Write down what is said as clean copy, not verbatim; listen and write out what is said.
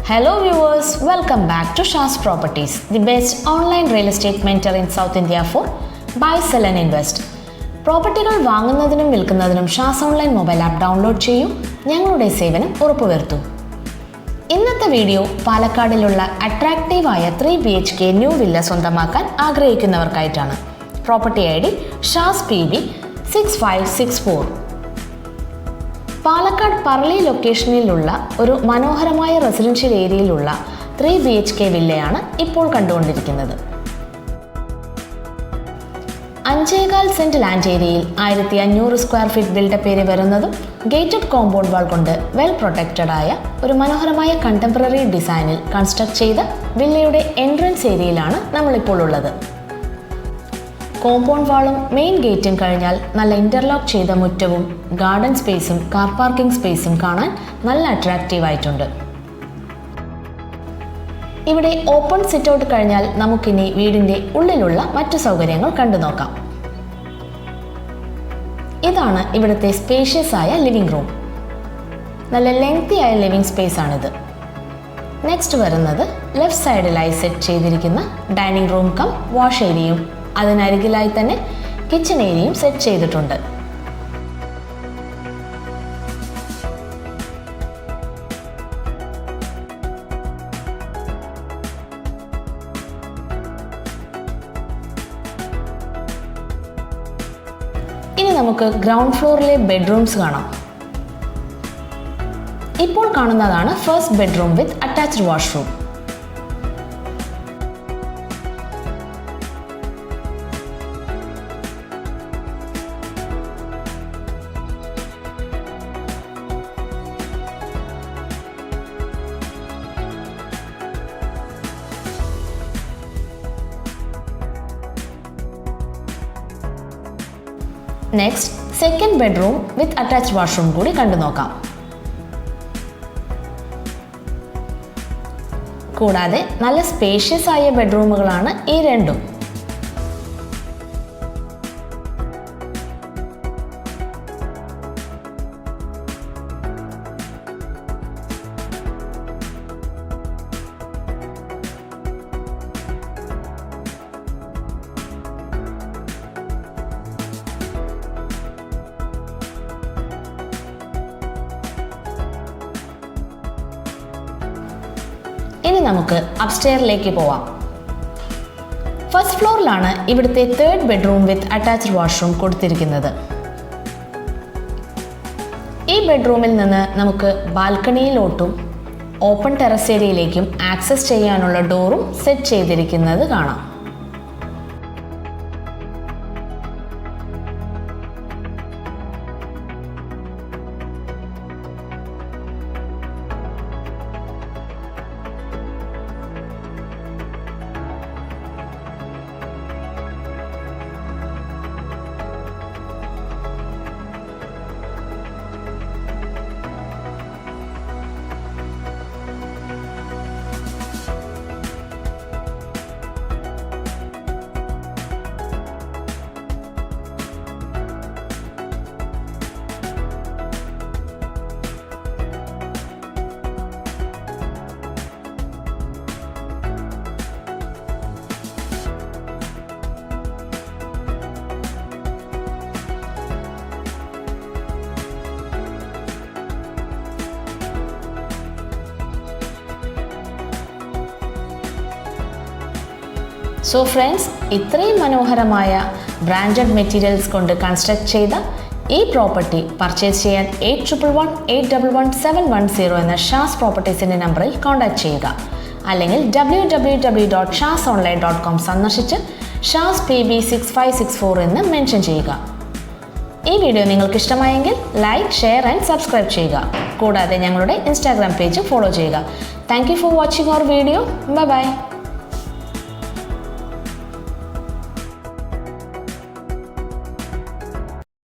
Hello viewers, welcome back to Shah's Properties, the best online real estate mentor in South India for buy, sell and invest. പ്രോപ്പർട്ടികൾ വാങ്ങുന്നതിനും വിൽക്കുന്നതിനും ഷാസ് online mobile app download ചെയ്യൂ, ഞങ്ങളുടെ സേവനം ഉറപ്പുവരുത്തൂ. ഇന്നത്തെ വീഡിയോ പാലക്കാടിലുള്ള അട്രാക്റ്റീവായ 3 BHK ന്യൂ വില്ല സ്വന്തമാക്കാൻ ആഗ്രഹിക്കുന്നവർക്കായിട്ടാണ്. പ്രോപ്പർട്ടി ID ഷാസ് PB 6564. പാലക്കാട് പറളി ലൊക്കേഷനിലുള്ള ഒരു മനോഹരമായ റെസിഡൻഷ്യൽ ഏരിയയിലുള്ള 3 BHK വില്ലയാണ് ഇപ്പോൾ കണ്ടുകൊണ്ടിരിക്കുന്നത്. 5.25 സെന്റ് ലാൻഡ് ഏരിയയിൽ 1500 സ്ക്വയർ ഫീറ്റ് ബിൽഡപ്പ് ഏരിയ വരുന്നതും ഗേറ്റഡ് കോമ്പൗണ്ട് വാൾ കൊണ്ട് വെൽ പ്രൊട്ടക്റ്റഡ് ആയ ഒരു മനോഹരമായ കണ്ടംപററി ഡിസൈനിൽ കൺസ്ട്രക്ട് ചെയ്ത വില്ലയുടെ എൻട്രൻസ് ഏരിയയിലാണ് നമ്മളിപ്പോൾ ഉള്ളത്. കോമ്പൗണ്ട് വാളും മെയിൻ ഗേറ്റും കഴിഞ്ഞാൽ നല്ല ഇന്റർലോക്ക് ചെയ്ത മുറ്റവും ഗാർഡൻ സ്പേസും കാർ പാർക്കിംഗ് സ്പേസും കാണാൻ നല്ല അട്രാക്റ്റീവ് ആയിട്ടുണ്ട്. ഇവിടെ ഓപ്പൺ സിറ്റ് ഔട്ട് കഴിഞ്ഞാൽ നമുക്കിനി വീടിന്റെ ഉള്ളിലുള്ള മറ്റു സൗകര്യങ്ങൾ കണ്ടു നോക്കാം. ഇതാണ് ഇവിടുത്തെ സ്പേഷ്യസ് ആയ ലിവിംഗ് റൂം. നല്ല ലെങ്തി ആയ ലിവിംഗ് സ്പേസ് ആണിത്. നെക്സ്റ്റ് വരുന്നത് ലെഫ്റ്റ് സൈഡിലായി സെറ്റ് ചെയ്തിരിക്കുന്ന ഡൈനിങ് റൂം കം വാഷ് ഏരിയയും അതിനരികിലായി തന്നെ കിച്ചൺ ഏരിയയും സെറ്റ് ചെയ്തിട്ടുണ്ട്. ഇനി നമുക്ക് ഗ്രൗണ്ട് ഫ്ലോറിലെ ബെഡ്റൂംസ് കാണാം. ഇപ്പോൾ കാണുന്നതാണ് first bedroom with attached washroom. Next second bedroom with attached washroom കൂടി കണ്ടു നോക്കാം. കൂടാതെ നല്ല സ്പേഷ്യസ് ആയ ബെഡ്റൂമുകളാണ് ഈ രണ്ടും. ഇനി നമുക്ക് അപ്സ്റ്റെയറിലേക്ക് പോവാം. ഫസ്റ്റ് ഫ്ലോറിലാണ് ഇവിടുത്തെ third bedroom with attached washroom കൊടുത്തിരിക്കുന്നത്. ഈ ബെഡ്റൂമിൽ നിന്ന് നമുക്ക് ബാൽക്കണിയിലോട്ടും ഓപ്പൺ ടെറസ് ഏരിയയിലേക്കും ആക്സസ് ചെയ്യാനുള്ള ഡോറും സെറ്റ് ചെയ്തിരിക്കുന്നത് കാണാം. സോ ഫ്രണ്ട്സ്, ഇത്രയും മനോഹരമായ ബ്രാൻഡഡ് മെറ്റീരിയൽസ് കൊണ്ട് കൺസ്ട്രക്ട് ചെയ്ത ഈ പ്രോപ്പർട്ടി പർച്ചേസ് ചെയ്യാൻ 8111811710 എന്ന ഷാസ് പ്രോപ്പർട്ടീസിൻ്റെ നമ്പറിൽ കോൺടാക്ട് ചെയ്യുക. അല്ലെങ്കിൽ www.shasonline.com സന്ദർശിച്ച് ഷാസ് PB 6564 എന്ന് മെൻഷൻ ചെയ്യുക. ഈ വീഡിയോ നിങ്ങൾക്ക് ഇഷ്ടമായെങ്കിൽ ലൈക്ക്, ഷെയർ ആൻഡ് സബ്സ്ക്രൈബ് ചെയ്യുക. കൂടാതെ ഞങ്ങളുടെ ഇൻസ്റ്റാഗ്രാം പേജ് ഫോളോ ചെയ്യുക. Thank you for watching our video. By.